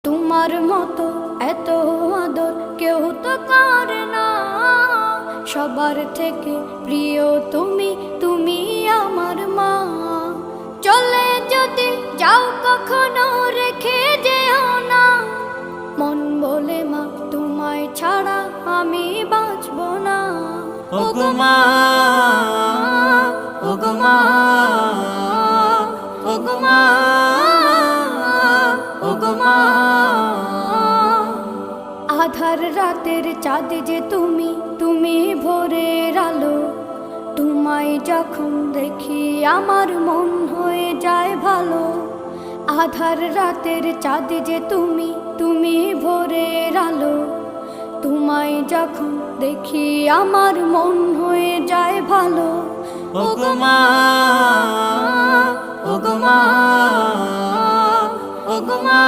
তোমার মতো এত আদর কেউ তো করে না। সবার থেকে প্রিয় তুমি, তুমি আমার মা। চলে যদি যাও কখনো রেখে যেও না, মন বলে মা তোমায় ছাড়া আমি বাঁচব না। ওগো মা, ওগো মা, ওগো মা, ওগো মা। আধার রাতের চাঁদ যে তুমি, তুমি ভোরের আলো। তোমায় যখন দেখি আমার মন হয়ে যায় ভালো। আধার রাতের চাঁদ যে তুমি, তুমি ভোরের আলো। তোমায় যখন দেখি আমার মন হয়ে যায় ভালো। ওগো মা, ওগো মা, ওগো মা।